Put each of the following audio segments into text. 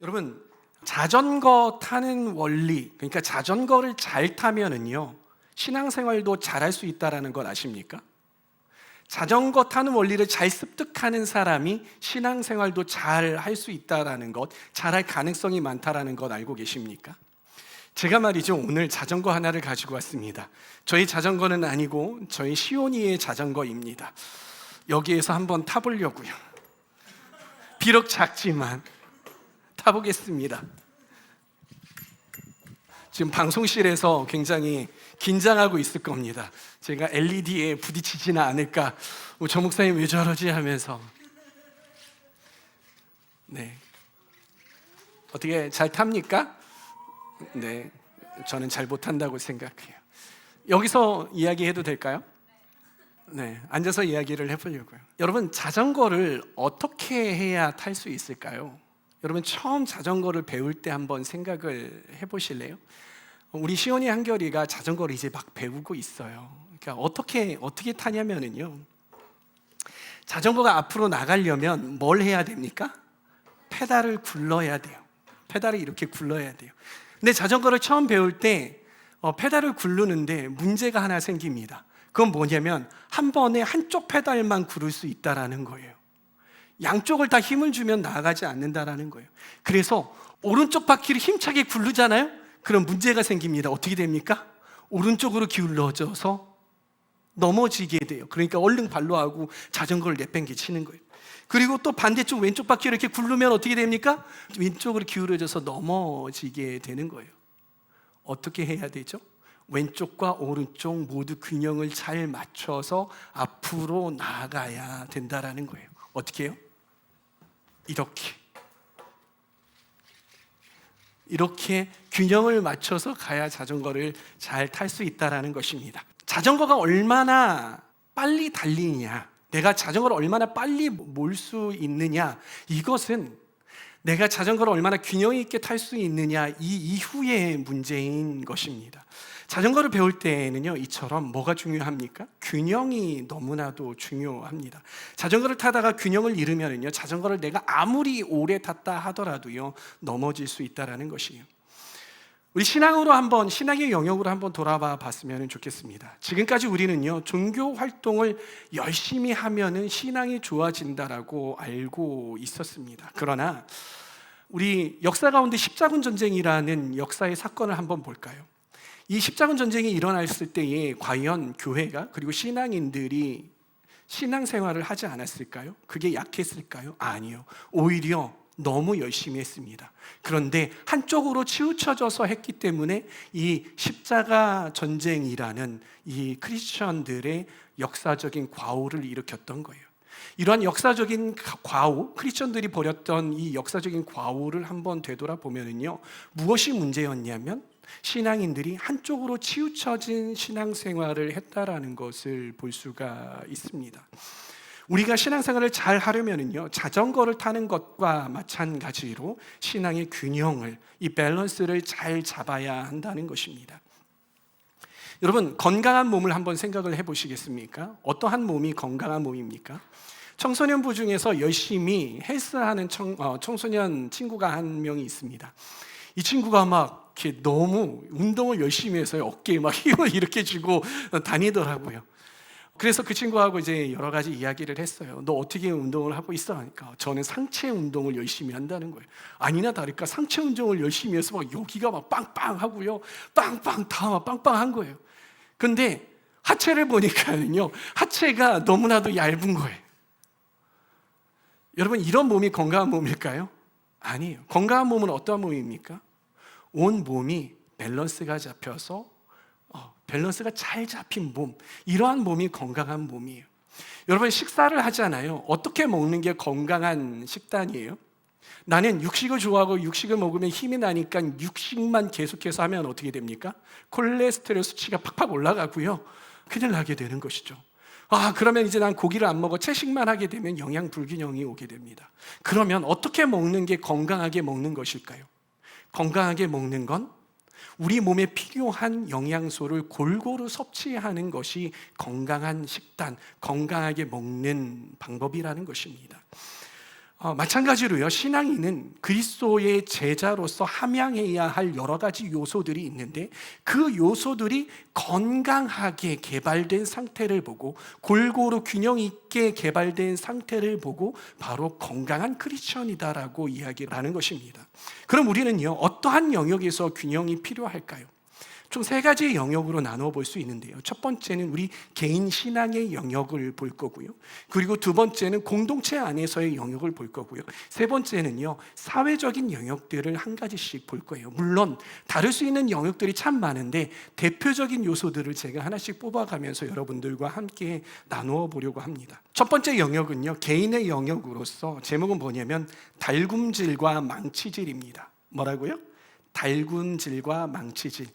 여러분, 자전거 타는 원리, 그러니까 자전거를 잘 타면은요, 신앙생활도 잘할 수 있다라는 걸 아십니까? 자전거 타는 원리를 잘 습득하는 사람이 신앙생활도 잘 할 수 있다라는 것, 잘할 가능성이 많다라는 것 알고 계십니까? 제가 말이죠, 오늘 자전거 하나를 가지고 왔습니다. 저희 자전거는 아니고 저희 시온이의 자전거입니다. 여기에서 한번 타보려고요. 비록 작지만 타보겠습니다. 지금 방송실에서 굉장히 긴장하고 있을 겁니다. 제가 LED에 부딪히지는 않을까, 저 목사님 왜 저러지 하면서. 네, 어떻게 잘 탑니까? 네, 저는 잘 못한다고 생각해요. 여기서 이야기해도 될까요? 네, 앉아서 이야기를 해보려고요. 여러분, 자전거를 어떻게 해야 탈 수 있을까요? 여러분, 처음 자전거를 배울 때 한번 생각을 해보실래요? 우리 시온이 한결이가 자전거를 이제 막 배우고 있어요. 그러니까 어떻게 타냐면은요, 자전거가 앞으로 나가려면 뭘 해야 됩니까? 페달을 굴러야 돼요. 페달을 이렇게 굴러야 돼요. 근데 자전거를 처음 배울 때 페달을 굴르는데 문제가 하나 생깁니다. 그건 뭐냐면 한 번에 한쪽 페달만 굴을 수 있다라는 거예요. 양쪽을 다 힘을 주면 나아가지 않는다라는 거예요. 그래서 오른쪽 바퀴를 힘차게 굴르잖아요. 그럼 문제가 생깁니다. 어떻게 됩니까? 오른쪽으로 기울어져서 넘어지게 돼요. 그러니까 얼른 발로 하고 자전거를 내팽개치는 거예요. 그리고 또 반대쪽 왼쪽 바퀴를 이렇게 굴르면 어떻게 됩니까? 왼쪽으로 기울어져서 넘어지게 되는 거예요. 어떻게 해야 되죠? 왼쪽과 오른쪽 모두 균형을 잘 맞춰서 앞으로 나아가야 된다라는 거예요. 어떻게 해요? 이렇게 균형을 맞춰서 가야 자전거를 잘 탈 수 있다라는 것입니다. 자전거가 얼마나 빨리 달리느냐, 내가 자전거를 얼마나 빨리 몰 수 있느냐, 이것은 내가 자전거를 얼마나 균형 있게 탈 수 있느냐, 이 이후의 문제인 것입니다. 자전거를 배울 때에는요, 이처럼 뭐가 중요합니까? 균형이 너무나도 중요합니다. 자전거를 타다가 균형을 잃으면요, 자전거를 내가 아무리 오래 탔다 하더라도요, 넘어질 수 있다라는 것이에요. 우리 신앙의 영역으로 한번 돌아봐 봤으면 좋겠습니다. 지금까지 우리는요, 종교 활동을 열심히 하면은 신앙이 좋아진다라고 알고 있었습니다. 그러나 우리 역사 가운데 십자군 전쟁이라는 역사의 사건을 한번 볼까요? 이 십자군 전쟁이 일어났을 때에 과연 교회가, 그리고 신앙인들이 신앙생활을 하지 않았을까요? 그게 약했을까요? 아니요. 오히려 너무 열심히 했습니다. 그런데 한쪽으로 치우쳐져서 했기 때문에 이 십자가 전쟁이라는 이 크리스천들의 역사적인 과오를 일으켰던 거예요. 이러한 역사적인 과오, 크리스천들이 벌였던 이 역사적인 과오를 한번 되돌아보면요, 무엇이 문제였냐면 신앙인들이 한쪽으로 치우쳐진 신앙생활을 했다라는 것을 볼 수가 있습니다. 우리가 신앙생활을 잘 하려면요, 자전거를 타는 것과 마찬가지로 신앙의 균형을, 이 밸런스를 잘 잡아야 한다는 것입니다. 여러분, 건강한 몸을 한번 생각을 해보시겠습니까? 어떠한 몸이 건강한 몸입니까? 청소년부 중에서 열심히 헬스하는 청소년 친구가 한 명이 있습니다. 이 친구가 막 이렇게 너무 운동을 열심히 해서 어깨에 막 힘을 이렇게 주고 다니더라고요. 그래서 그 친구하고 이제 여러 가지 이야기를 했어요. 너 어떻게 운동을 하고 있어? 하니까 저는 상체 운동을 열심히 한다는 거예요. 아니나 다를까 상체 운동을 열심히 해서 막 여기가 막 빵빵하고요, 빵빵 다 막 빵빵한 거예요. 근데 하체를 보니까요, 하체가 너무나도 얇은 거예요. 여러분, 이런 몸이 건강한 몸일까요? 아니에요. 건강한 몸은 어떠한 몸입니까? 온 몸이 밸런스가 잡혀서 밸런스가 잘 잡힌 몸, 이러한 몸이 건강한 몸이에요. 여러분, 식사를 하잖아요. 어떻게 먹는 게 건강한 식단이에요? 나는 육식을 좋아하고 육식을 먹으면 힘이 나니까 육식만 계속해서 하면 어떻게 됩니까? 콜레스테롤 수치가 팍팍 올라가고요, 큰일 나게 되는 것이죠. 그러면 이제 난 고기를 안 먹어, 채식만 하게 되면 영양 불균형이 오게 됩니다. 그러면 어떻게 먹는 게 건강하게 먹는 것일까요? 건강하게 먹는 건 우리 몸에 필요한 영양소를 골고루 섭취하는 것이 건강한 식단, 건강하게 먹는 방법이라는 것입니다. 마찬가지로요, 신앙인은 그리스도의 제자로서 함양해야 할 여러 가지 요소들이 있는데 그 요소들이 건강하게 개발된 상태를 보고 골고루 균형 있게 개발된 상태를 보고 바로 건강한 크리스천이다라고 이야기를 하는 것입니다. 그럼 우리는요, 어떠한 영역에서 균형이 필요할까요? 총 세 가지 영역으로 나누어 볼 수 있는데요. 첫 번째는 우리 개인 신앙의 영역을 볼 거고요. 그리고 두 번째는 공동체 안에서의 영역을 볼 거고요. 세 번째는요, 사회적인 영역들을 한 가지씩 볼 거예요. 물론 다를 수 있는 영역들이 참 많은데 대표적인 요소들을 제가 하나씩 뽑아가면서 여러분들과 함께 나누어 보려고 합니다. 첫 번째 영역은요, 개인의 영역으로서 제목은 뭐냐면 달굼질과 망치질입니다. 뭐라고요? 달굼질과 망치질.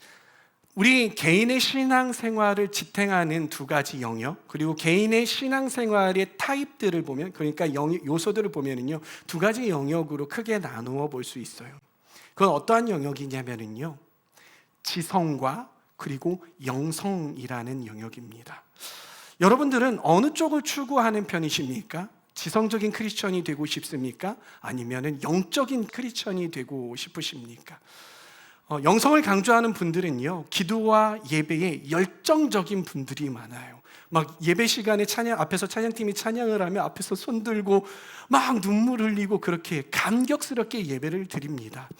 우리 개인의 신앙생활을 지탱하는 두 가지 영역, 그리고 개인의 신앙생활의 타입들을 보면, 그러니까 요소들을 보면은요, 두 가지 영역으로 크게 나누어 볼 수 있어요. 그건 어떠한 영역이냐면은요, 지성과 그리고 영성이라는 영역입니다. 여러분들은 어느 쪽을 추구하는 편이십니까? 지성적인 크리스천이 되고 싶습니까? 아니면은 영적인 크리스천이 되고 싶으십니까? 영성을 강조하는 분들은요, 기도와 예배에 열정적인 분들이 많아요. 막 예배 시간에 앞에서 찬양팀이 찬양을 하면 앞에서 손 들고 막 눈물 흘리고 그렇게 감격스럽게 예배를 드립니다.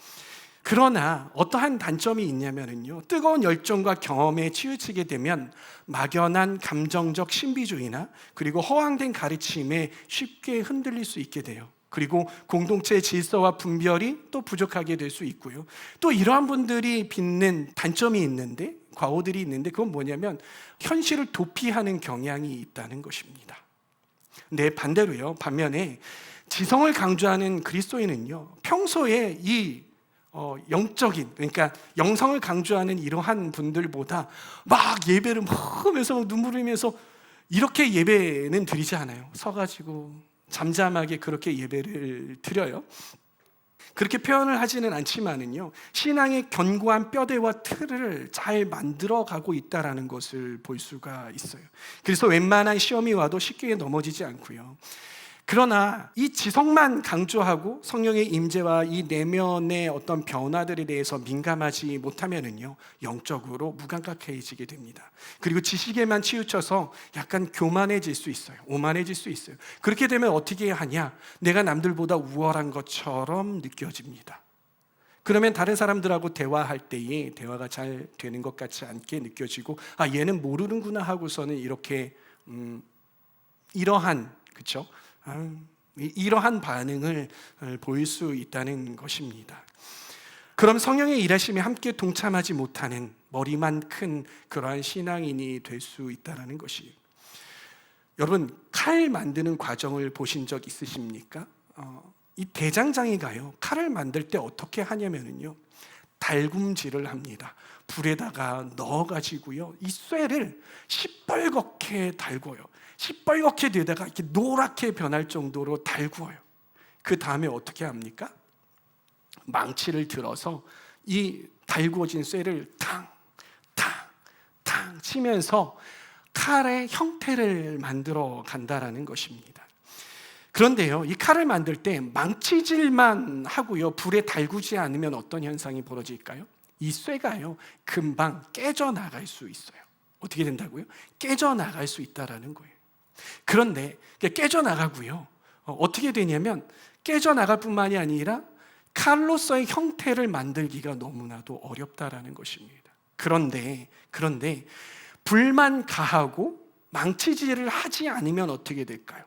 그러나 어떠한 단점이 있냐면요, 뜨거운 열정과 경험에 치우치게 되면 막연한 감정적 신비주의나 그리고 허황된 가르침에 쉽게 흔들릴 수 있게 돼요. 그리고 공동체의 질서와 분별이 또 부족하게 될 수 있고요. 또 이러한 분들이 빚는 단점이 있는데, 과오들이 있는데, 그건 뭐냐면 현실을 도피하는 경향이 있다는 것입니다. 네, 반면에 지성을 강조하는 그리스도인은요, 평소에 이 영적인, 그러니까 영성을 강조하는 이러한 분들보다 막 예배를 막 하면서 눈물 흘리면서 이렇게 예배는 드리지 않아요. 서가지고 잠잠하게 그렇게 예배를 드려요. 그렇게 표현을 하지는 않지만은요, 신앙의 견고한 뼈대와 틀을 잘 만들어가고 있다는 것을 볼 수가 있어요. 그래서 웬만한 시험이 와도 쉽게 넘어지지 않고요. 그러나 이 지성만 강조하고 성령의 임재와 이 내면의 어떤 변화들에 대해서 민감하지 못하면은요, 영적으로 무감각해지게 됩니다. 그리고 지식에만 치우쳐서 약간 교만해질 수 있어요. 오만해질 수 있어요. 그렇게 되면 어떻게 하냐? 내가 남들보다 우월한 것처럼 느껴집니다. 그러면 다른 사람들하고 대화할 때에 대화가 잘 되는 것 같지 않게 느껴지고, 아, 얘는 모르는구나 하고서는 이렇게 이러한, 그렇죠? 이러한 반응을 보일 수 있다는 것입니다. 그럼 성령의 일하심에 함께 동참하지 못하는 머리만 큰 그러한 신앙인이 될 수 있다는 것이에요. 여러분, 칼 만드는 과정을 보신 적 있으십니까? 이 대장장이가요, 칼을 만들 때 어떻게 하냐면요, 달굼질을 합니다. 불에다가 넣어가지고요, 이 쇠를 시뻘겋게 달궈요. 시뻘겋게 되다가 이렇게 노랗게 변할 정도로 달구어요. 그 다음에 어떻게 합니까? 망치를 들어서 이 달구어진 쇠를 탕 치면서 칼의 형태를 만들어 간다라는 것입니다. 그런데요, 이 칼을 만들 때 망치질만 하고요, 불에 달구지 않으면 어떤 현상이 벌어질까요? 이 쇠가요, 금방 깨져나갈 수 있어요. 어떻게 된다고요? 깨져나갈 수 있다라는 거예요. 그런데 깨져나가고요, 어떻게 되냐면 깨져나갈 뿐만이 아니라 칼로서의 형태를 만들기가 너무나도 어렵다라는 것입니다. 그런데 불만 가하고 망치질을 하지 않으면 어떻게 될까요?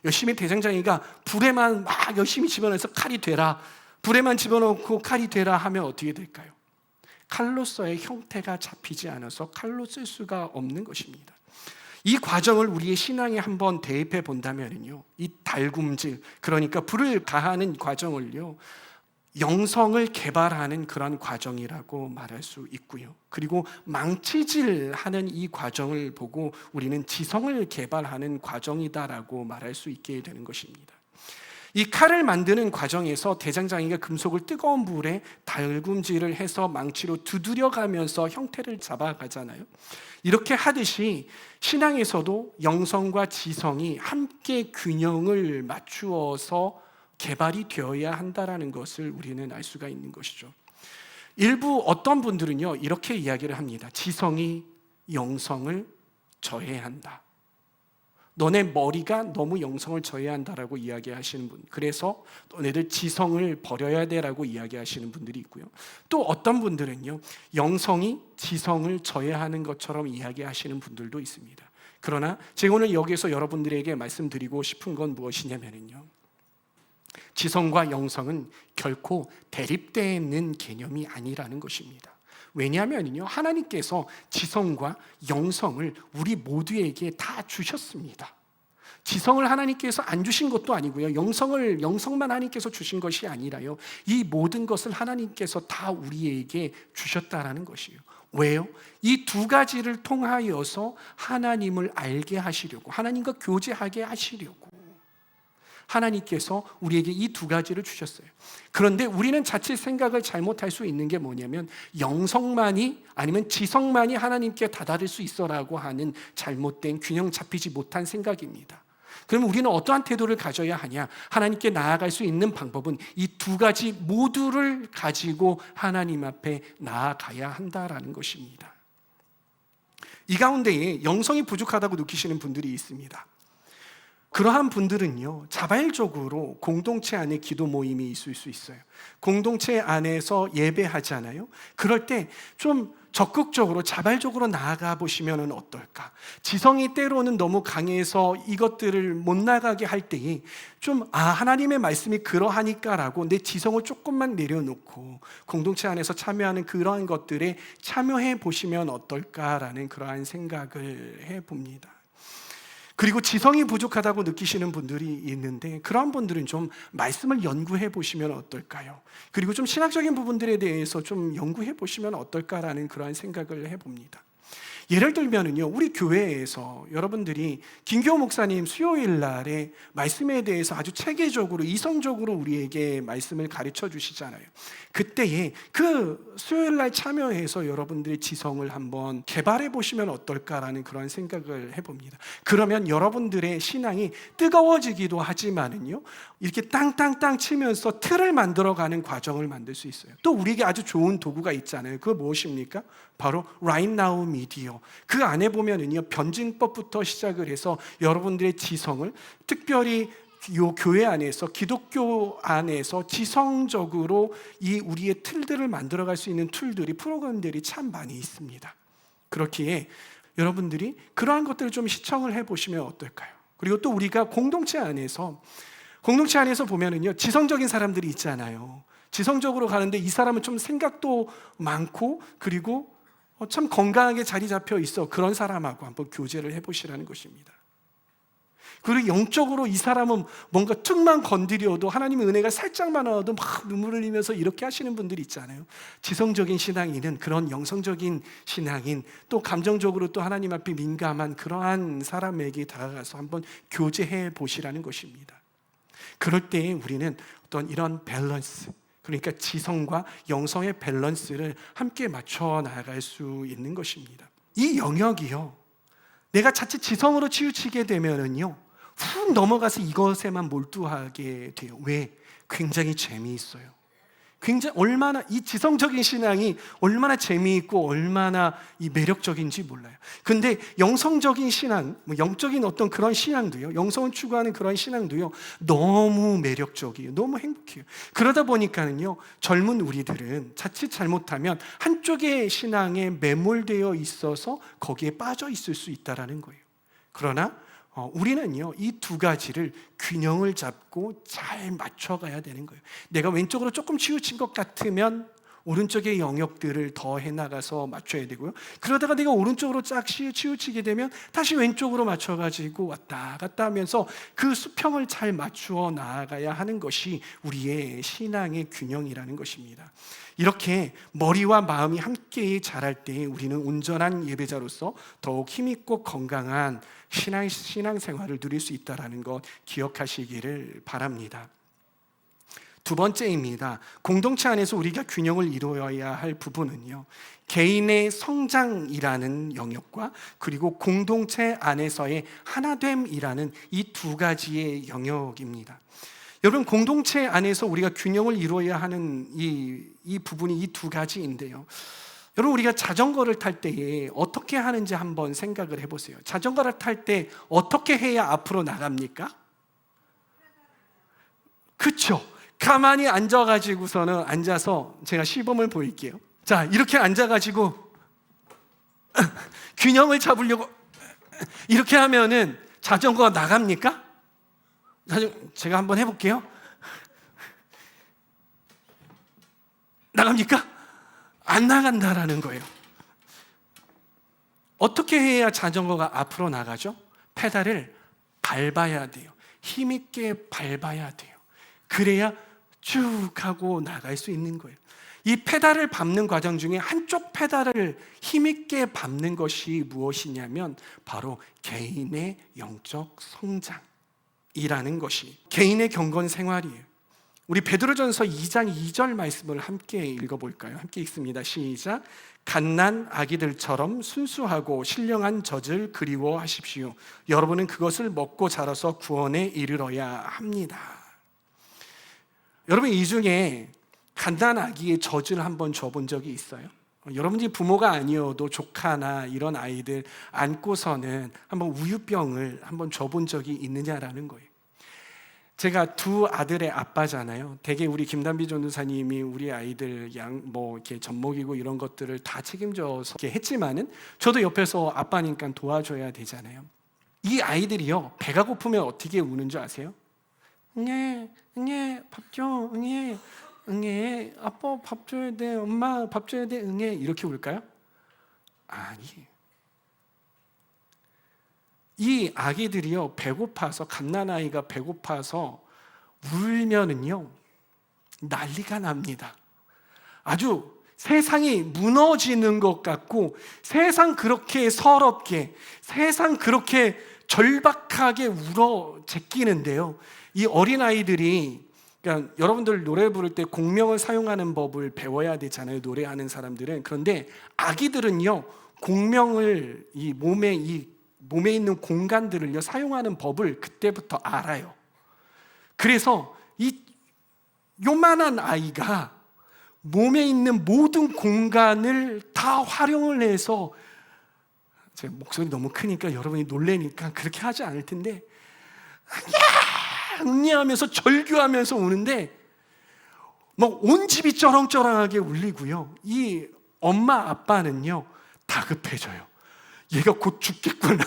열심히 대장장이가 불에만 막 열심히 집어넣어서 칼이 되라, 불에만 집어넣고 칼이 되라 하면 어떻게 될까요? 칼로서의 형태가 잡히지 않아서 칼로 쓸 수가 없는 것입니다. 이 과정을 우리의 신앙에 한번 대입해 본다면요, 이 달굼질, 그러니까 불을 가하는 과정을요, 영성을 개발하는 그런 과정이라고 말할 수 있고요. 그리고 망치질하는 이 과정을 보고 우리는 지성을 개발하는 과정이다라고 말할 수 있게 되는 것입니다. 이 칼을 만드는 과정에서 대장장이가 금속을 뜨거운 불에 달굼질을 해서 망치로 두드려가면서 형태를 잡아가잖아요. 이렇게 하듯이 신앙에서도 영성과 지성이 함께 균형을 맞추어서 개발이 되어야 한다라는 것을 우리는 알 수가 있는 것이죠. 일부 어떤 분들은요, 이렇게 이야기를 합니다. 지성이 영성을 저해한다. 너네 머리가 너무 영성을 저해한다라고 이야기하시는 분, 그래서 너네들 지성을 버려야 돼라고 이야기하시는 분들이 있고요. 또 어떤 분들은요, 영성이 지성을 저해하는 것처럼 이야기하시는 분들도 있습니다. 그러나 제가 오늘 여기서 여러분들에게 말씀드리고 싶은 건 무엇이냐면요, 지성과 영성은 결코 대립되는 개념이 아니라는 것입니다. 왜냐하면요, 하나님께서 지성과 영성을 우리 모두에게 다 주셨습니다. 지성을 하나님께서 안 주신 것도 아니고요, 영성만 하나님께서 주신 것이 아니라요, 이 모든 것을 하나님께서 다 우리에게 주셨다라는 것이에요. 왜요? 이 두 가지를 통하여서 하나님을 알게 하시려고, 하나님과 교제하게 하시려고 하나님께서 우리에게 이 두 가지를 주셨어요. 그런데 우리는 자칫 생각을 잘못할 수 있는 게 뭐냐면, 영성만이 아니면 지성만이 하나님께 다다를 수 있어라고 하는 잘못된 균형 잡히지 못한 생각입니다. 그러면 우리는 어떠한 태도를 가져야 하냐? 하나님께 나아갈 수 있는 방법은 이 두 가지 모두를 가지고 하나님 앞에 나아가야 한다라는 것입니다. 이 가운데에 영성이 부족하다고 느끼시는 분들이 있습니다. 그러한 분들은요, 자발적으로 공동체 안에 기도 모임이 있을 수 있어요. 공동체 안에서 예배하잖아요. 그럴 때 좀 적극적으로 자발적으로 나아가 보시면 어떨까? 지성이 때로는 너무 강해서 이것들을 못 나가게 할 때에 좀 하나님의 말씀이 그러하니까라고 내 지성을 조금만 내려놓고 공동체 안에서 참여하는 그러한 것들에 참여해 보시면 어떨까라는 그러한 생각을 해봅니다. 그리고 지성이 부족하다고 느끼시는 분들이 있는데, 그런 분들은 좀 말씀을 연구해 보시면 어떨까요? 그리고 좀 신학적인 부분들에 대해서 좀 연구해 보시면 어떨까라는 그러한 생각을 해봅니다. 예를 들면은요, 우리 교회에서 여러분들이 김교호 목사님 수요일 날에 말씀에 대해서 아주 체계적으로 이성적으로 우리에게 말씀을 가르쳐 주시잖아요. 그때에 그 수요일 날 참여해서 여러분들의 지성을 한번 개발해 보시면 어떨까라는 그런 생각을 해봅니다. 그러면 여러분들의 신앙이 뜨거워지기도 하지만은요, 이렇게 땅땅땅 치면서 틀을 만들어가는 과정을 만들 수 있어요. 또 우리에게 아주 좋은 도구가 있잖아요. 그거 무엇입니까? 바로 Right Now Media. 그 안에 보면은요, 변증법부터 시작을 해서 여러분들의 지성을 특별히 이 교회 안에서, 기독교 안에서 지성적으로 이 우리의 틀들을 만들어갈 수 있는 툴들이, 프로그램들이 참 많이 있습니다. 그렇기에 여러분들이 그러한 것들을 좀 시청을 해보시면 어떨까요? 그리고 또 우리가 공동체 안에서 보면은요, 지성적인 사람들이 있잖아요. 지성적으로 가는데 이 사람은 좀 생각도 많고 그리고 참 건강하게 자리 잡혀 있어. 그런 사람하고 한번 교제를 해보시라는 것입니다. 그리고 영적으로 이 사람은 뭔가 툭만 건드려도 하나님의 은혜가 살짝만 와도 막 눈물을 흘리면서 이렇게 하시는 분들이 있잖아요. 지성적인 신앙인은 그런 영성적인 신앙인, 또 감정적으로 또 하나님 앞에 민감한 그러한 사람에게 다가가서 한번 교제해 보시라는 것입니다. 그럴 때 우리는 어떤 이런 밸런스, 그러니까 지성과 영성의 밸런스를 함께 맞춰 나갈 수 있는 것입니다. 이 영역이요, 내가 자칫 지성으로 치우치게 되면은요, 훅 넘어가서 이것에만 몰두하게 돼요. 왜? 굉장히 재미있어요. 얼마나 이 지성적인 신앙이 얼마나 재미있고 얼마나 이 매력적인지 몰라요. 근데 영성적인 신앙, 영적인 어떤 그런 신앙도요, 영성을 추구하는 그런 신앙도요, 너무 매력적이에요. 너무 행복해요. 그러다 보니까는요, 젊은 우리들은 자칫 잘못하면 한쪽의 신앙에 매몰되어 있어서 거기에 빠져 있을 수 있다라는 거예요. 그러나 우리는요, 이 두 가지를 균형을 잡고 잘 맞춰가야 되는 거예요. 내가 왼쪽으로 조금 치우친 것 같으면 오른쪽의 영역들을 더 해나가서 맞춰야 되고요. 그러다가 내가 오른쪽으로 쫙 치우치게 되면 다시 왼쪽으로 맞춰가지고 왔다 갔다 하면서 그 수평을 잘 맞추어 나아가야 하는 것이 우리의 신앙의 균형이라는 것입니다. 이렇게 머리와 마음이 함께 자랄 때 우리는 온전한 예배자로서 더욱 힘있고 건강한 신앙생활을 누릴 수 있다는 것 기억하시기를 바랍니다. 두 번째입니다. 공동체 안에서 우리가 균형을 이루어야 할 부분은요, 개인의 성장이라는 영역과 그리고 공동체 안에서의 하나됨이라는 이 두 가지의 영역입니다. 여러분, 공동체 안에서 우리가 균형을 이루어야 하는 이 부분이 이 두 가지인데요. 여러분, 우리가 자전거를 탈 때에 어떻게 하는지 한번 생각을 해보세요. 자전거를 탈 때 어떻게 해야 앞으로 나갑니까? 그렇죠. 가만히 앉아서 제가 시범을 보일게요. 자, 이렇게 앉아가지고 균형을 잡으려고 이렇게 하면은 자전거가 나갑니까? 제가 한번 해볼게요. 나갑니까? 안 나간다라는 거예요. 어떻게 해야 자전거가 앞으로 나가죠? 페달을 밟아야 돼요. 힘있게 밟아야 돼요. 그래야 쭉 하고 나갈 수 있는 거예요. 이 페달을 밟는 과정 중에 한쪽 페달을 힘있게 밟는 것이 무엇이냐면 바로 개인의 영적 성장이라는 것이 개인의 경건 생활이에요. 우리 베드로전서 2장 2절 말씀을 함께 읽어볼까요? 함께 읽습니다. 시작. 갓난 아기들처럼 순수하고 신령한 젖을 그리워하십시오. 여러분은 그것을 먹고 자라서 구원에 이르러야 합니다. 여러분, 이 중에 갓난 아기의 젖을 한번 줘본 적이 있어요? 여러분이 부모가 아니어도 조카나 이런 아이들 안고서는 한번 우유병을 한번 줘본 적이 있느냐라는 거예요. 제가 두 아들의 아빠잖아요. 대개 우리 김단비 전도사님이 우리 아이들 이렇게 젖먹이고 이런 것들을 다 책임져서 이렇게 했지만은 저도 옆에서 아빠니까 도와줘야 되잖아요. 이 아이들이요, 배가 고프면 어떻게 우는 줄 아세요? 응애, 밥 줘, 응애, 아빠 밥 줘야 돼, 엄마 밥 줘야 돼, 응애, 이렇게 울까요? 아니. 이 아기들이요, 배고파서, 갓난아이가 배고파서 울면은요, 난리가 납니다. 아주 세상이 무너지는 것 같고, 세상 그렇게 서럽게, 세상 그렇게 절박하게 울어 제끼는데요. 이 어린아이들이, 그러니까 여러분들 노래 부를 때 공명을 사용하는 법을 배워야 되잖아요, 노래하는 사람들은. 그런데 아기들은요, 공명을 이 몸에 있는 공간들을요 사용하는 법을 그때부터 알아요. 그래서 이 요만한 아이가 몸에 있는 모든 공간을 다 활용을 해서, 제 목소리 너무 크니까 여러분이 놀래니까 그렇게 하지 않을 텐데, 응애하면서 절규하면서 우는데 막 온 집이 쩌렁쩌렁하게 울리고요. 이 엄마 아빠는요 다급해져요. 얘가 곧 죽겠구나.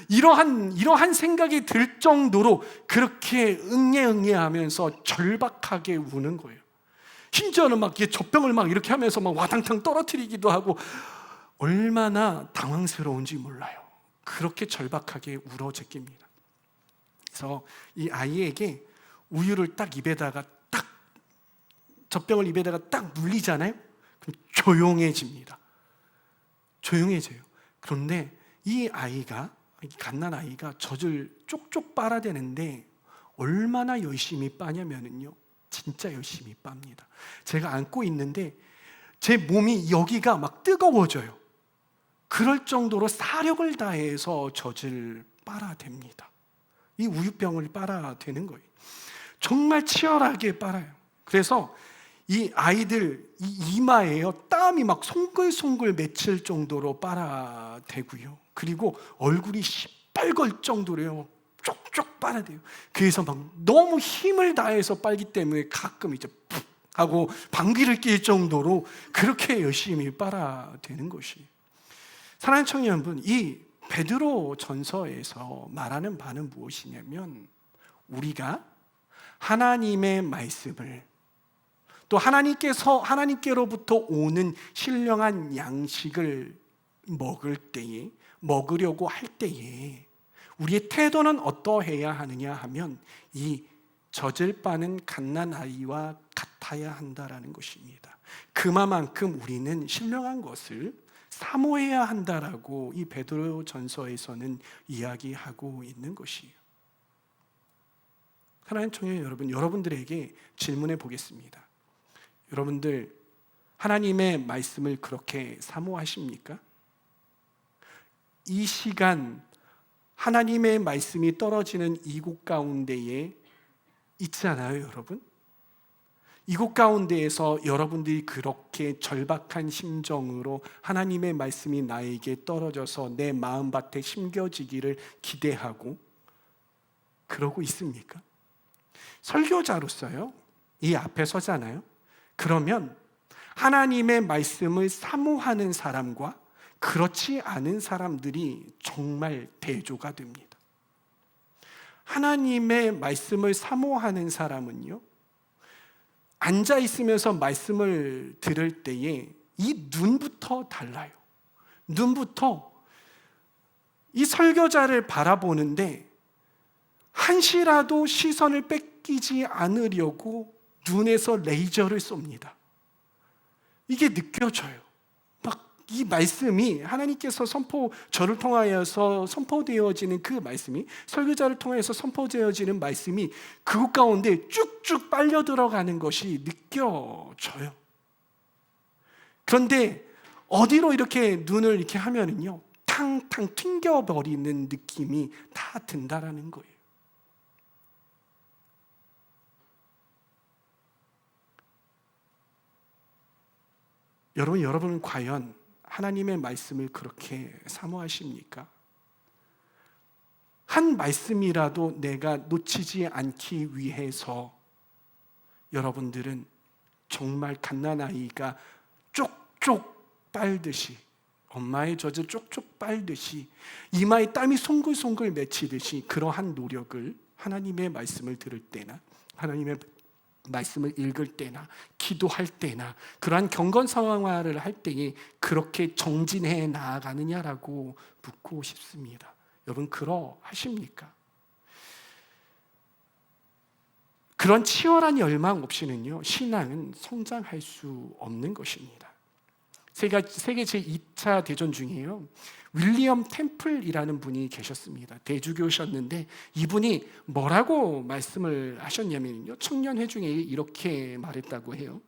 이러한 생각이 들 정도로 그렇게 응애하면서 절박하게 우는 거예요. 심지어는 막 젖병을 막 이렇게 하면서 막 와당탕 떨어뜨리기도 하고, 얼마나 당황스러운지 몰라요. 그렇게 절박하게 울어 제낍니다. 그래서 이 아이에게 우유를 딱 입에다가 젖병을 입에다가 딱 물리잖아요. 그럼 조용해집니다. 조용해져요. 그런데 이 갓난아이가 젖을 쪽쪽 빨아대는데 얼마나 열심히 빠냐면요, 진짜 열심히 빱니다. 제가 안고 있는데 제 몸이 여기가 막 뜨거워져요. 그럴 정도로 사력을 다해서 젖을 빨아댑니다. 이 우유병을 빨아대는 거예요. 정말 치열하게 빨아요. 그래서 이 아이들 이 이마에요, 땀이 막 송글송글 맺힐 정도로 빨아대고요. 그리고 얼굴이 시뻘걸 정도로요, 쪽쪽 빨아대요. 그래서 막 너무 힘을 다해서 빨기 때문에 가끔 이제 푹 하고 방귀를 낄 정도로 그렇게 열심히 빨아대는 것이. 사랑하는 청년분, 이 베드로 전서에서 말하는 바는 무엇이냐면, 우리가 하나님의 말씀을, 또 하나님께로부터 오는 신령한 양식을 먹으려고 할 때에 우리의 태도는 어떠해야 하느냐 하면 이 젖을 빠는 갓난아이와 같아야 한다라는 것입니다. 그만큼 우리는 신령한 것을 사모해야 한다라고 이 베드로 전서에서는 이야기하고 있는 것이에요. 하나님 청년 여러분, 여러분들에게 질문해 보겠습니다. 여러분들 하나님의 말씀을 그렇게 사모하십니까? 이 시간 하나님의 말씀이 떨어지는 이곳 가운데에 있지 않아요, 여러분? 이곳 가운데에서 여러분들이 그렇게 절박한 심정으로 하나님의 말씀이 나에게 떨어져서 내 마음밭에 심겨지기를 기대하고 그러고 있습니까? 설교자로서요, 이 앞에 서잖아요. 그러면 하나님의 말씀을 사모하는 사람과 그렇지 않은 사람들이 정말 대조가 됩니다. 하나님의 말씀을 사모하는 사람은요, 앉아 있으면서 말씀을 들을 때에 이 눈부터 달라요. 눈부터 이 설교자를 바라보는데 한시라도 시선을 뺏기지 않으려고 눈에서 레이저를 쏩니다. 이게 느껴져요. 막 이 말씀이 하나님께서 저를 통하여서 선포되어지는 그 말씀이, 설교자를 통해서 선포되어지는 말씀이 그곳 가운데 쭉쭉 빨려 들어가는 것이 느껴져요. 그런데 어디로 이렇게 눈을 이렇게 하면은요, 탕탕 튕겨버리는 느낌이 다 든다라는 거예요. 여러분은 과연 하나님의 말씀을 그렇게 사모하십니까? 한 말씀이라도 내가 놓치지 않기 위해서 여러분들은 정말 갓난아이가 쪽쪽 빨듯이, 엄마의 젖을 쪽쪽 빨듯이, 이마에 땀이 송글송글 맺히듯이 그러한 노력을 하나님의 말씀을 들을 때나 하나님의 말씀을 읽을 때나 기도할 때나 그러한 경건상황화를 할 때에 그렇게 정진해 나아가느냐라고 묻고 싶습니다. 여러분, 그러하십니까? 그런 치열한 열망 없이는요, 신앙은 성장할 수 없는 것입니다. 세계 제2차 대전 중에요, 윌리엄 템플이라는 분이 계셨습니다. 대주교셨는데 이분이 뭐라고 말씀을 하셨냐면요, 청년회 중에 이렇게 말했다고 해요.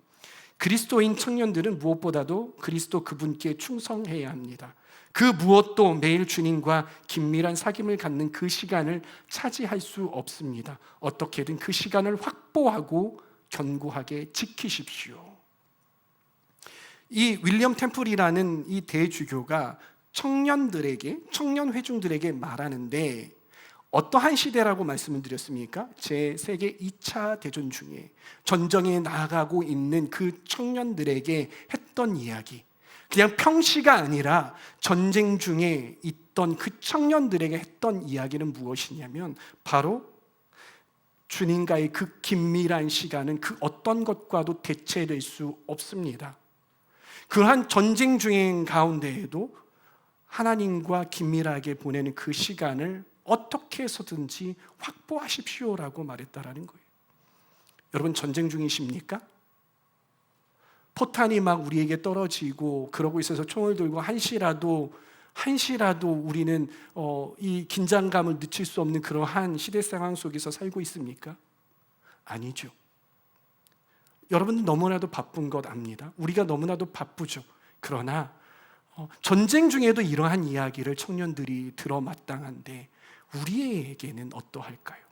그리스도인 청년들은 무엇보다도 그리스도 그분께 충성해야 합니다. 그 무엇도 매일 주님과 긴밀한 사귐을 갖는 그 시간을 차지할 수 없습니다. 어떻게든 그 시간을 확보하고 견고하게 지키십시오. 이 윌리엄 템플이라는 이 대주교가 청년회중들에게 말하는데 어떠한 시대라고 말씀을 드렸습니까? 제2차 세계 대전 중에 전쟁에 나아가고 있는 그 청년들에게 했던 이야기, 그냥 평시가 아니라 전쟁 중에 있던 그 청년들에게 했던 이야기는 무엇이냐면 바로 주님과의 그 긴밀한 시간은 그 어떤 것과도 대체될 수 없습니다. 그러한 전쟁 중인 가운데에도 하나님과 긴밀하게 보내는 그 시간을 어떻게 해서든지 확보하십시오라고 말했다라는 거예요. 여러분, 전쟁 중이십니까? 포탄이 막 우리에게 떨어지고 그러고 있어서 총을 들고 한시라도 우리는 이 긴장감을 늦출 수 없는 그러한 시대 상황 속에서 살고 있습니까? 아니죠. 여러분은 너무나도 바쁜 것 압니다. 우리가 너무나도 바쁘죠. 그러나 전쟁 중에도 이러한 이야기를 청년들이 들어 마땅한데 우리에게는 어떠할까요?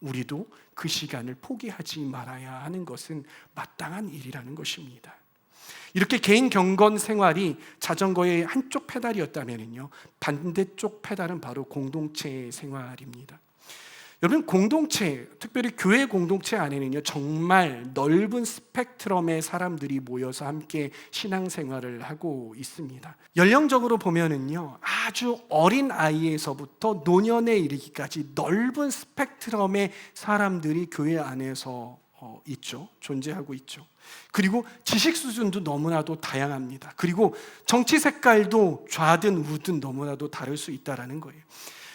우리도 그 시간을 포기하지 말아야 하는 것은 마땅한 일이라는 것입니다. 이렇게 개인 경건 생활이 자전거의 한쪽 페달이었다면요, 반대쪽 페달은 바로 공동체 생활입니다. 여러분, 공동체, 특별히 교회 공동체 안에는요, 정말 넓은 스펙트럼의 사람들이 모여서 함께 신앙생활을 하고 있습니다. 연령적으로 보면은요, 아주 어린 아이에서부터 노년에 이르기까지 넓은 스펙트럼의 사람들이 교회 안에서 존재하고 있죠. 그리고 지식 수준도 너무나도 다양합니다. 그리고 정치 색깔도 좌든 우든 너무나도 다를 수 있다는 거예요.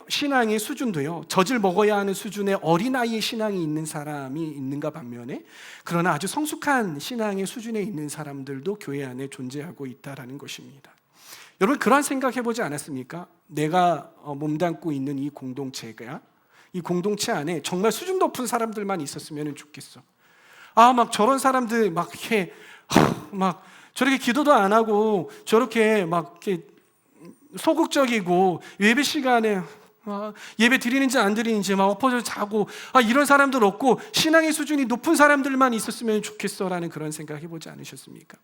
신앙의 수준도요, 젖을 먹어야 하는 수준의 어린아이의 신앙이 있는 사람이 있는가 반면에, 그러나 아주 성숙한 신앙의 수준에 있는 사람들도 교회 안에 존재하고 있다는 것입니다. 여러분, 그런 생각 해보지 않았습니까? 내가 몸담고 있는 이 공동체가, 이 공동체 안에 정말 수준 높은 사람들만 있었으면 좋겠어. 막 저런 사람들 막 저렇게 기도도 안 하고 저렇게 막 이렇게 소극적이고 예배 시간에 예배 드리는지 안 드리는지 막 엎어져 자고 이런 사람들 없고 신앙의 수준이 높은 사람들만 있었으면 좋겠어라는 그런 생각 해보지 않으셨습니까?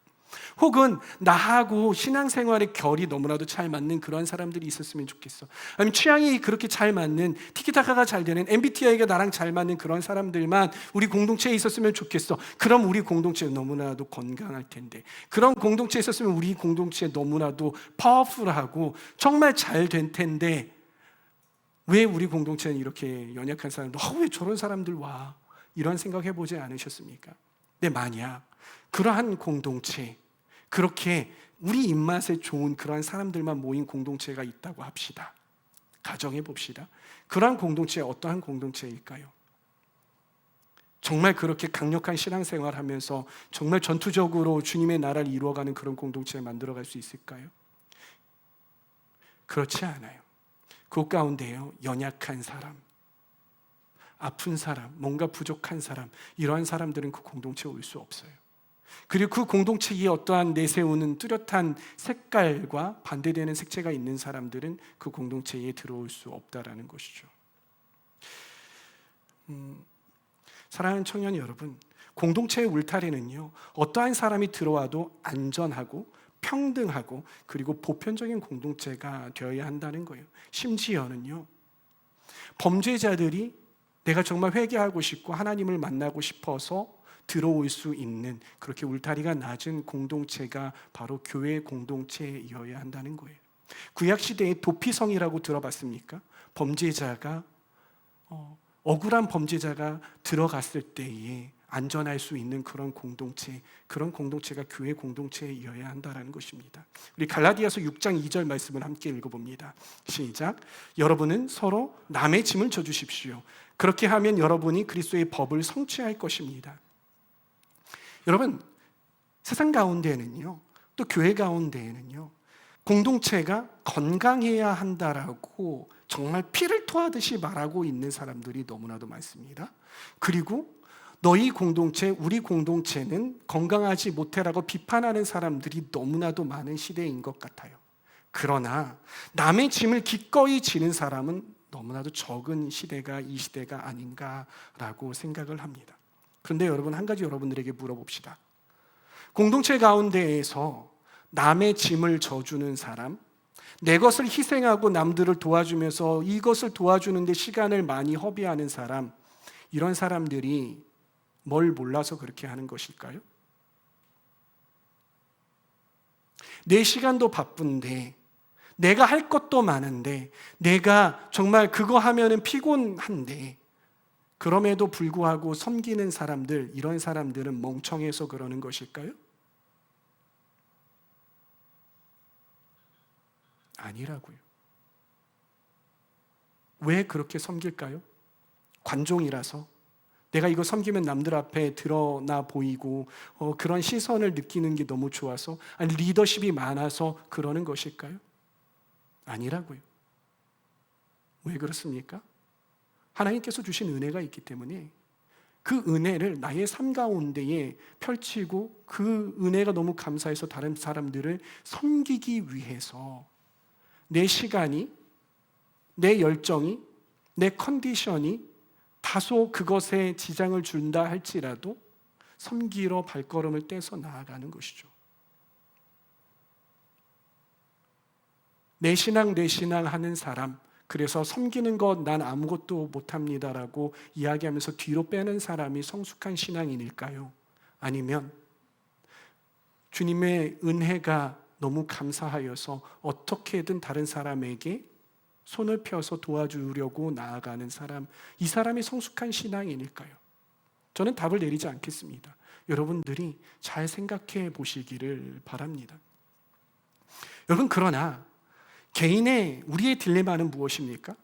혹은 나하고 신앙생활의 결이 너무나도 잘 맞는 그런 사람들이 있었으면 좋겠어. 아니면 취향이 그렇게 잘 맞는, 티키타카가 잘 되는, MBTI가 나랑 잘 맞는 그런 사람들만 우리 공동체에 있었으면 좋겠어. 그럼 우리 공동체 너무나도 건강할 텐데, 그런 공동체에 있었으면 우리 공동체 너무나도 파워풀하고 정말 잘 된 텐데, 왜 우리 공동체는 이렇게 연약한 사람들, 왜 저런 사람들 와? 이런 생각 해보지 않으셨습니까? 근데 만약 그러한 공동체, 그렇게 우리 입맛에 좋은 그러한 사람들만 모인 공동체가 있다고 합시다. 가정해 봅시다. 그러한 공동체 어떠한 공동체일까요? 정말 그렇게 강력한 신앙생활 하면서 정말 전투적으로 주님의 나라를 이루어가는 그런 공동체를 만들어갈 수 있을까요? 그렇지 않아요. 그 가운데요, 연약한 사람, 아픈 사람, 뭔가 부족한 사람, 이러한 사람들은 그 공동체에 올 수 없어요. 그리고 그 공동체에 어떠한 내세우는 뚜렷한 색깔과 반대되는 색채가 있는 사람들은 그 공동체에 들어올 수 없다라는 것이죠. 사랑하는 청년 여러분, 공동체의 울타리는요, 어떠한 사람이 들어와도 안전하고 평등하고 그리고 보편적인 공동체가 되어야 한다는 거예요. 심지어는요, 범죄자들이 내가 정말 회개하고 싶고 하나님을 만나고 싶어서 들어올 수 있는 그렇게 울타리가 낮은 공동체가 바로 교회 공동체이어야 한다는 거예요. 구약시대의 도피성이라고 들어봤습니까? 범죄자가 억울한 범죄자가 들어갔을 때에 안전할 수 있는 그런 공동체, 그런 공동체가 교회 공동체이어야 한다는 것입니다. 우리 갈라디아서 6장 2절 말씀을 함께 읽어봅니다. 시작. 여러분은 서로 남의 짐을 져주십시오. 그렇게 하면 여러분이 그리스도의 법을 성취할 것입니다. 여러분, 세상 가운데에는요, 또 교회 가운데에는요, 공동체가 건강해야 한다라고 정말 피를 토하듯이 말하고 있는 사람들이 너무나도 많습니다. 그리고 너희 공동체, 우리 공동체는 건강하지 못해라고 비판하는 사람들이 너무나도 많은 시대인 것 같아요. 그러나 남의 짐을 기꺼이 지는 사람은 너무나도 적은 시대가 이 시대가 아닌가라고 생각을 합니다. 그런데 여러분, 한 가지 여러분들에게 물어봅시다. 공동체 가운데에서 남의 짐을 져주는 사람, 내 것을 희생하고 남들을 도와주면서 이것을 도와주는데 시간을 많이 허비하는 사람, 이런 사람들이 뭘 몰라서 그렇게 하는 것일까요? 내 시간도 바쁜데, 내가 할 것도 많은데, 내가 정말 그거 하면은 피곤한데, 그럼에도 불구하고 섬기는 사람들, 이런 사람들은 멍청해서 그러는 것일까요? 아니라고요. 왜 그렇게 섬길까요? 관종이라서, 내가 이거 섬기면 남들 앞에 드러나 보이고 그런 시선을 느끼는 게 너무 좋아서, 아니 리더십이 많아서 그러는 것일까요? 아니라고요. 왜 그렇습니까? 하나님께서 주신 은혜가 있기 때문에 그 은혜를 나의 삶 가운데에 펼치고 그 은혜가 너무 감사해서 다른 사람들을 섬기기 위해서 내 시간이, 내 열정이, 내 컨디션이 다소 그것에 지장을 준다 할지라도 섬기러 발걸음을 떼서 나아가는 것이죠. 내 신앙 하는 사람, 그래서 섬기는 것 난 아무것도 못합니다라고 이야기하면서 뒤로 빼는 사람이 성숙한 신앙인일까요? 아니면 주님의 은혜가 너무 감사하여서 어떻게든 다른 사람에게 손을 펴서 도와주려고 나아가는 사람, 이 사람이 성숙한 신앙인일까요? 저는 답을 내리지 않겠습니다. 여러분들이 잘 생각해 보시기를 바랍니다. 여러분, 그러나 우리의 딜레마는 무엇입니까?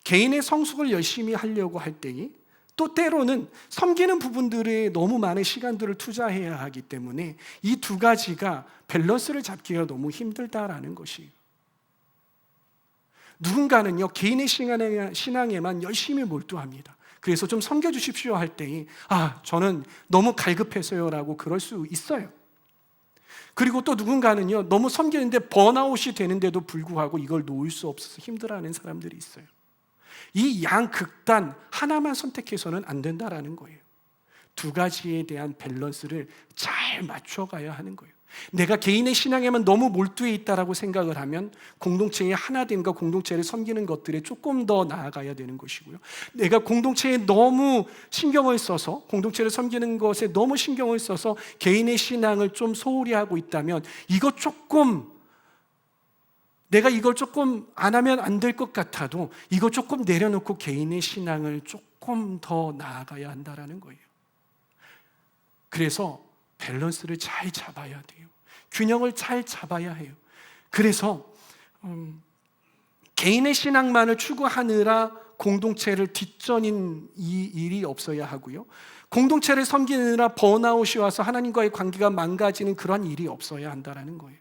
개인의 성숙을 열심히 하려고 할 때에 또 때로는 섬기는 부분들에 너무 많은 시간들을 투자해야 하기 때문에 이 두 가지가 밸런스를 잡기가 너무 힘들다라는 것이에요. 누군가는요, 개인의 신앙에만 열심히 몰두합니다. 그래서 좀 섬겨주십시오 할 때에 저는 너무 갈급해서요 라고 그럴 수 있어요. 그리고 또 누군가는요, 너무 섬기는데 번아웃이 되는데도 불구하고 이걸 놓을 수 없어서 힘들어하는 사람들이 있어요. 이 양극단 하나만 선택해서는 안 된다라는 거예요. 두 가지에 대한 밸런스를 잘 맞춰가야 하는 거예요. 내가 개인의 신앙에만 너무 몰두해 있다라고 생각을 하면 공동체의 하나됨과 공동체를 섬기는 것들에 조금 더 나아가야 되는 것이고요. 내가 공동체에 너무 신경을 써서 공동체를 섬기는 것에 너무 신경을 써서 개인의 신앙을 좀 소홀히 하고 있다면 내가 이걸 조금 안 하면 안 될 것 같아도 이거 조금 내려놓고 개인의 신앙을 조금 더 나아가야 한다라는 거예요. 그래서 밸런스를 잘 잡아야 돼요. 균형을 잘 잡아야 해요. 그래서 개인의 신앙만을 추구하느라 공동체를 뒷전인 이 일이 없어야 하고요. 공동체를 섬기느라 번아웃이 와서 하나님과의 관계가 망가지는 그런 일이 없어야 한다는 거예요.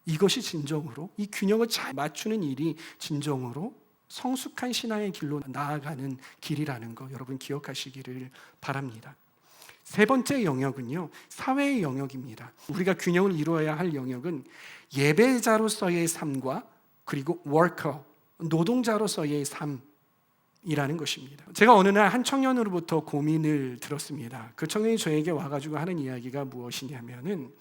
이것이 진정으로 이 균형을 잘 맞추는 일이 진정으로 성숙한 신앙의 길로 나아가는 길이라는 거 여러분 기억하시기를 바랍니다. 세 번째 영역은요, 사회의 영역입니다. 우리가 균형을 이루어야 할 영역은 예배자로서의 삶과 그리고 워커, 노동자로서의 삶이라는 것입니다. 제가 어느 날 한 청년으로부터 고민을 들었습니다. 그 청년이 저에게 와가지고 하는 이야기가 무엇이냐면은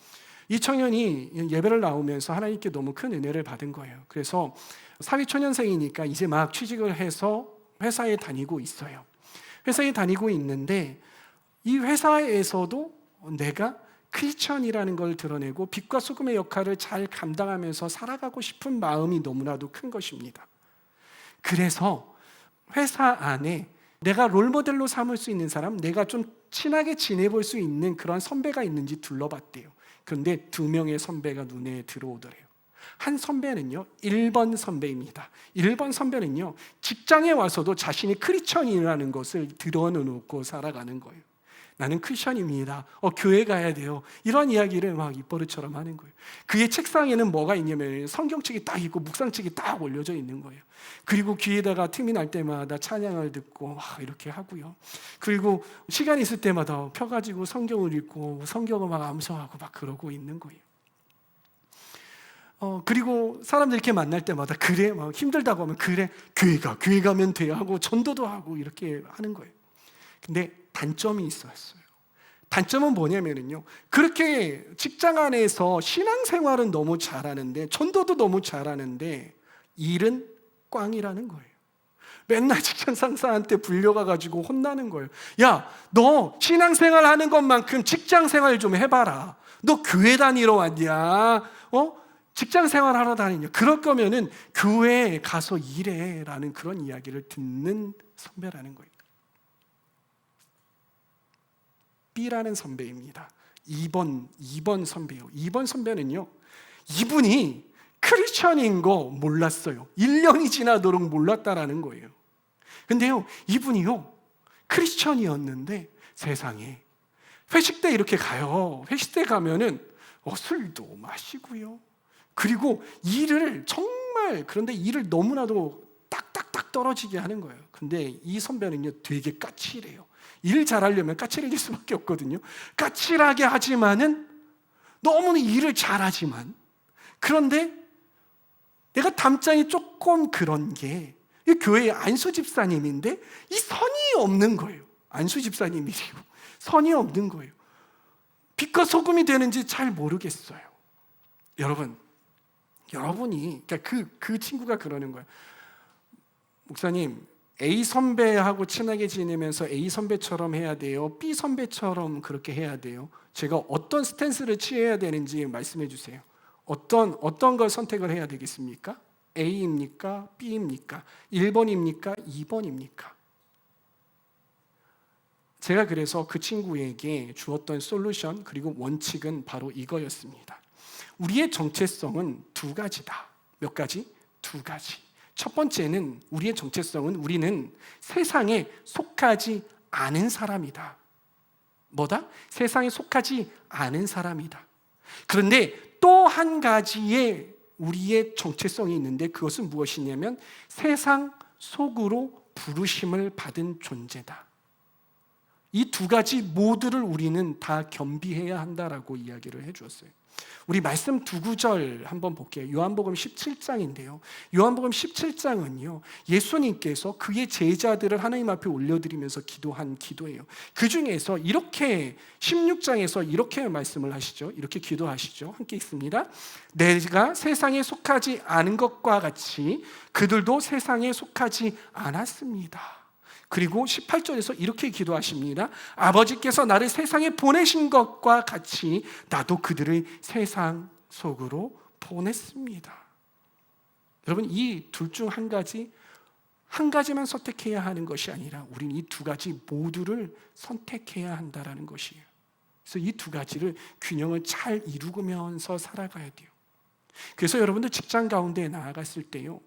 이 청년이 예배를 나오면서 하나님께 너무 큰 은혜를 받은 거예요. 그래서 사회초년생이니까 이제 막 취직을 해서 회사에 다니고 있어요. 회사에 다니고 있는데 이 회사에서도 내가 크리스천이라는 걸 드러내고 빛과 소금의 역할을 잘 감당하면서 살아가고 싶은 마음이 너무나도 큰 것입니다. 그래서 회사 안에 내가 롤모델로 삼을 수 있는 사람, 내가 좀 친하게 지내볼 수 있는 그런 선배가 있는지 둘러봤대요. 그런데 2명의 선배가 눈에 들어오더래요. 한 선배는요 1번 선배입니다. 1번 선배는요 직장에 와서도 자신이 크리스천이라는 것을 드러내놓고 살아가는 거예요. 나는 크리스천입니다. 교회 가야 돼요. 이런 이야기를 막 입버릇처럼 하는 거예요. 그의 책상에는 뭐가 있냐면 성경책이 딱 있고 묵상책이 딱 올려져 있는 거예요. 그리고 귀에다가 틈이 날 때마다 찬양을 듣고 막 이렇게 하고요. 그리고 시간 있을 때마다 펴가지고 성경을 읽고 성경을 막 암송하고 막 그러고 있는 거예요. 그리고 사람들 이렇게 만날 때마다 그래 막 힘들다고 하면 그래 교회 가면 돼 하고 전도도 하고 이렇게 하는 거예요. 근데 단점이 있었어요. 단점은 뭐냐면요, 그렇게 직장 안에서 신앙생활은 너무 잘하는데 전도도 너무 잘하는데 일은 꽝이라는 거예요. 맨날 직장 상사한테 불려가가지고 혼나는 거예요. 야, 너 신앙생활 하는 것만큼 직장생활 좀 해봐라. 너 교회 다니러 왔냐? 직장생활 하러 다니냐? 그럴 거면은 교회에 가서 일해라는 그런 이야기를 듣는 선배라는 거예요. B라는 선배입니다. 2번 선배요. 2번 선배는요, 이분이 크리스천인 거 몰랐어요. 1년이 지나도록 몰랐다라는 거예요. 근데요, 이분이요 크리스천이었는데 세상에 회식 때 이렇게 가요. 회식 때 가면은 술도 마시고요. 그리고 그런데 일을 너무나도 딱딱딱 떨어지게 하는 거예요. 근데 이 선배는요 되게 까칠해요. 일 잘하려면 까칠해질 수밖에 없거든요. 까칠하게 하지만은 너무 일을 잘하지만, 그런데 내가 담장이 조금 그런 게 이 교회의 안수 집사님인데 이 선이 없는 거예요. 안수 집사님이시고 선이 없는 거예요. 빛과 소금이 되는지 잘 모르겠어요. 여러분이 그러니까 그 친구가 그러는 거예요. 목사님, A 선배하고 친하게 지내면서 A 선배처럼 해야 돼요? B 선배처럼 그렇게 해야 돼요? 제가 어떤 스탠스를 취해야 되는지 말씀해 주세요. 어떤 걸 선택을 해야 되겠습니까? A입니까? B입니까? 1번입니까? 2번입니까? 제가 그래서 그 친구에게 주었던 솔루션 그리고 원칙은 바로 이거였습니다. 우리의 정체성은 2가지다. 몇 가지? 2가지. 첫 번째는 우리의 정체성은 우리는 세상에 속하지 않은 사람이다. 뭐다? 세상에 속하지 않은 사람이다. 그런데 또 한 가지의 우리의 정체성이 있는데 그것은 무엇이냐면 세상 속으로 부르심을 받은 존재다. 이 두 가지 모두를 우리는 다 겸비해야 한다라고 이야기를 해주었어요. 우리 말씀 두 구절 한번 볼게요. 요한복음 17장인데요. 요한복음 17장은요, 예수님께서 그의 제자들을 하나님 앞에 올려드리면서 기도한 기도예요. 그 중에서 이렇게 16장에서 이렇게 말씀을 하시죠. 이렇게 기도하시죠. 함께 읽습니다. 내가 세상에 속하지 않은 것과 같이 그들도 세상에 속하지 않았습니다. 그리고 18절에서 이렇게 기도하십니다. 아버지께서 나를 세상에 보내신 것과 같이 나도 그들을 세상 속으로 보냈습니다. 여러분, 이 둘 중 한 가지만 선택해야 하는 것이 아니라 우리는 이 두 가지 모두를 선택해야 한다는 것이에요. 그래서 이 두 가지를 균형을 잘 이루면서 살아가야 돼요. 그래서 여러분들 직장 가운데 나아갔을 때요,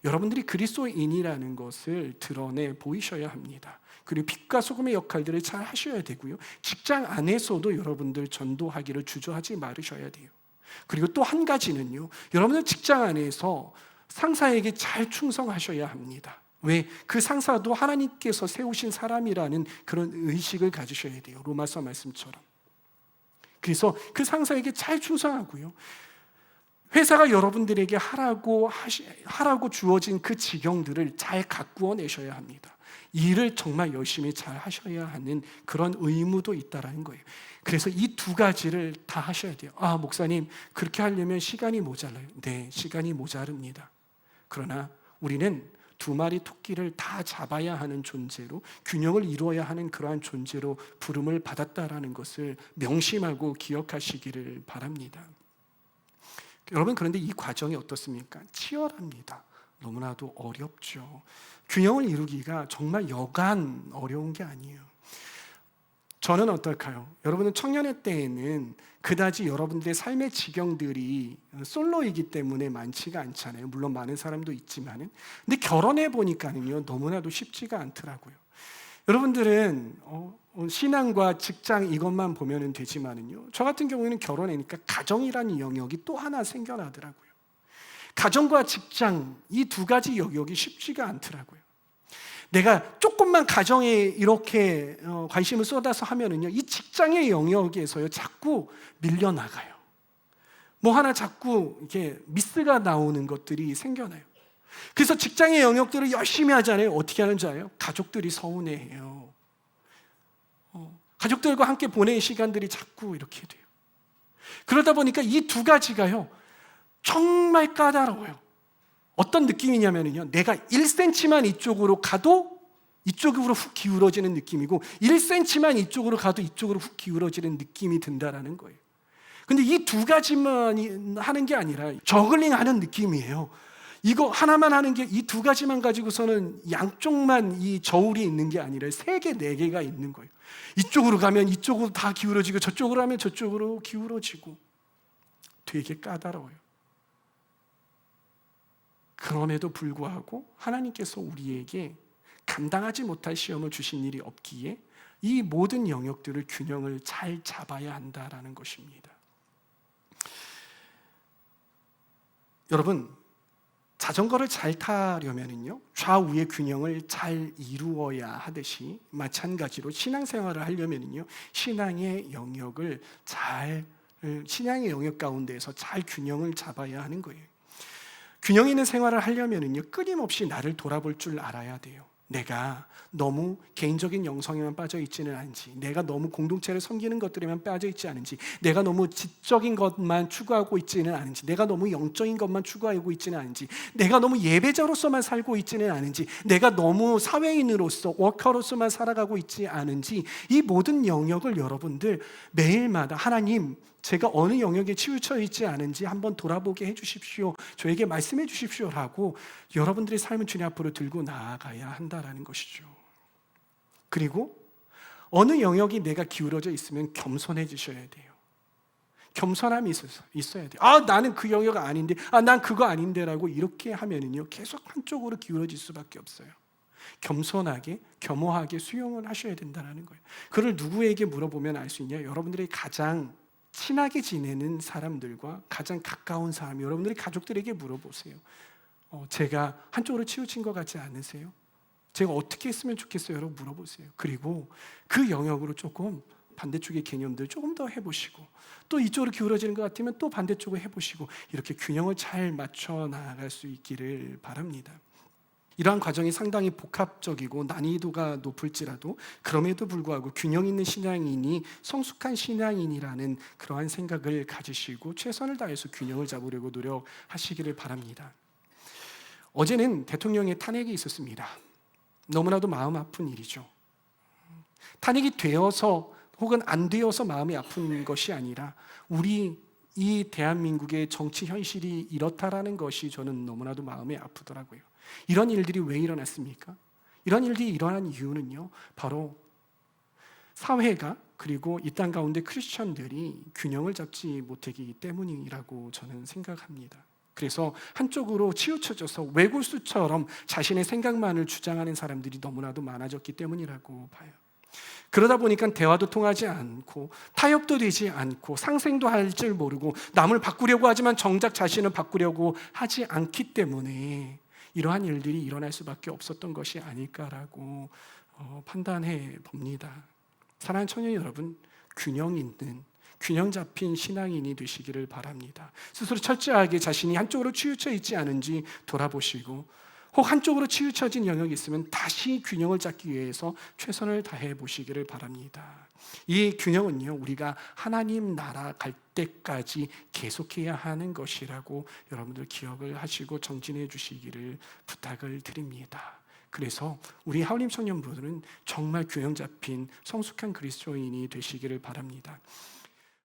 여러분들이 그리스도인이라는 것을 드러내 보이셔야 합니다. 그리고 빛과 소금의 역할들을 잘 하셔야 되고요. 직장 안에서도 여러분들 전도하기를 주저하지 말으셔야 돼요. 그리고 또 한 가지는요, 여러분들 직장 안에서 상사에게 잘 충성하셔야 합니다. 왜? 그 상사도 하나님께서 세우신 사람이라는 그런 의식을 가지셔야 돼요. 로마서 말씀처럼. 그래서 그 상사에게 잘 충성하고요, 회사가 여러분들에게 하라고 주어진 그 직영들을 잘 가꾸어 내셔야 합니다. 일을 정말 열심히 잘 하셔야 하는 그런 의무도 있다라는 거예요. 그래서 이 두 가지를 다 하셔야 돼요. 아, 목사님, 그렇게 하려면 시간이 모자라요. 네, 시간이 모자릅니다. 그러나 우리는 두 마리 토끼를 다 잡아야 하는 존재로, 균형을 이루어야 하는 그러한 존재로 부름을 받았다라는 것을 명심하고 기억하시기를 바랍니다. 여러분, 그런데 이 과정이 어떻습니까? 치열합니다. 너무나도 어렵죠. 균형을 이루기가 정말 여간 어려운 게 아니에요. 저는 어떨까요? 여러분은 청년의 때에는 그다지 여러분들의 삶의 지경들이 솔로이기 때문에 많지가 않잖아요. 물론 많은 사람도 있지만은. 근데 결혼해 보니까는요, 너무나도 쉽지가 않더라고요. 여러분들은 신앙과 직장 이것만 보면 되지만은요, 저 같은 경우에는 결혼하니까 가정이라는 영역이 또 하나 생겨나더라고요. 가정과 직장, 이 두 가지 영역이 쉽지가 않더라고요. 내가 조금만 가정에 이렇게 관심을 쏟아서 하면은요, 이 직장의 영역에서요 자꾸 밀려나가요. 뭐 하나 자꾸 이렇게 미스가 나오는 것들이 생겨나요. 그래서 직장의 영역들을 열심히 하잖아요. 어떻게 하는 줄 알아요? 가족들이 서운해해요. 가족들과 함께 보내는 시간들이 자꾸 이렇게 돼요. 그러다 보니까 이 두 가지가요, 정말 까다로워요. 어떤 느낌이냐면요, 내가 1cm만 이쪽으로 가도 이쪽으로 훅 기울어지는 느낌이고, 1cm만 이쪽으로 가도 이쪽으로 훅 기울어지는 느낌이 든다라는 거예요. 근데 이 두 가지만 하는 게 아니라 저글링 하는 느낌이에요. 이거 하나만 하는 게, 이 두 가지만 가지고서는 양쪽만 이 저울이 있는 게 아니라 3개, 4개가 있는 거예요. 이쪽으로 가면 이쪽으로 다 기울어지고, 저쪽으로 하면 저쪽으로 기울어지고, 되게 까다로워요. 그럼에도 불구하고 하나님께서 우리에게 감당하지 못할 시험을 주신 일이 없기에 이 모든 영역들을 균형을 잘 잡아야 한다라는 것입니다. 여러분, 자전거를 잘 타려면요, 좌우의 균형을 잘 이루어야 하듯이 마찬가지로 신앙생활을 하려면요, 신앙의 영역 가운데에서 잘 균형을 잡아야 하는 거예요. 균형 있는 생활을 하려면요, 끊임없이 나를 돌아볼 줄 알아야 돼요. 내가 너무 개인적인 영성에만 빠져 있지는 않은지, 내가 너무 공동체를 섬기는 것들에만 빠져 있지 않은지, 내가 너무 지적인 것만 추구하고 있지는 않은지, 내가 너무 영적인 것만 추구하고 있지는 않은지, 내가 너무 예배자로서만 살고 있지는 않은지, 내가 너무 사회인으로서 워커로서만 살아가고 있지 않은지, 이 모든 영역을 여러분들 매일마다 하나님, 제가 어느 영역에 치우쳐 있지 않은지 한번 돌아보게 해주십시오, 저에게 말씀해 주십시오라고 여러분들의 삶을 주님 앞으로 들고 나아가야 한다라는 것이죠. 그리고 어느 영역이 내가 기울어져 있으면 겸손해지셔야 돼요. 겸손함이 있어야 돼요. 아, 나는 그 영역 아닌데, 난 그거 아닌데라고 이렇게 하면은요, 계속 한쪽으로 기울어질 수밖에 없어요. 겸손하게, 겸허하게 수용을 하셔야 된다는 거예요. 그걸 누구에게 물어보면 알 수 있냐? 여러분들의 가장 친하게 지내는 사람들과 가장 가까운 사람, 여러분들의 가족들에게 물어보세요. 제가 한쪽으로 치우친 것 같지 않으세요? 제가 어떻게 했으면 좋겠어요? 여러분 물어보세요. 그리고 그 영역으로 조금 반대쪽의 개념들 조금 더 해보시고, 또 이쪽으로 기울어지는 것 같으면 또 반대쪽으로 해보시고, 이렇게 균형을 잘 맞춰 나갈 수 있기를 바랍니다. 이러한 과정이 상당히 복합적이고 난이도가 높을지라도 그럼에도 불구하고 균형 있는 신앙인이 성숙한 신앙인이라는 그러한 생각을 가지시고 최선을 다해서 균형을 잡으려고 노력하시기를 바랍니다. 어제는 대통령의 탄핵이 있었습니다. 너무나도 마음 아픈 일이죠. 탄핵이 되어서 혹은 안 되어서 마음이 아픈 것이 아니라 우리 이 대한민국의 정치 현실이 이렇다라는 것이 저는 너무나도 마음이 아프더라고요. 이런 일들이 왜 일어났습니까? 이런 일들이 일어난 이유는요, 바로 사회가 그리고 이 땅 가운데 크리스천들이 균형을 잡지 못하기 때문이라고 저는 생각합니다. 그래서 한쪽으로 치우쳐져서 외골수처럼 자신의 생각만을 주장하는 사람들이 너무나도 많아졌기 때문이라고 봐요. 그러다 보니까 대화도 통하지 않고 타협도 되지 않고 상생도 할 줄 모르고 남을 바꾸려고 하지만 정작 자신을 바꾸려고 하지 않기 때문에 이러한 일들이 일어날 수밖에 없었던 것이 아닐까라고 판단해 봅니다. 사랑하는 청년 여러분, 균형 있는 균형 잡힌 신앙인이 되시기를 바랍니다. 스스로 철저하게 자신이 한쪽으로 치우쳐 있지 않은지 돌아보시고, 혹 한쪽으로 치우쳐진 영역이 있으면 다시 균형을 잡기 위해서 최선을 다해 보시기를 바랍니다. 이 균형은요, 우리가 하나님 나라 갈 때까지 계속해야 하는 것이라고 여러분들 기억을 하시고 정진해 주시기를 부탁을 드립니다. 그래서 우리 하울림 청년부들은 정말 균형 잡힌 성숙한 그리스도인이 되시기를 바랍니다.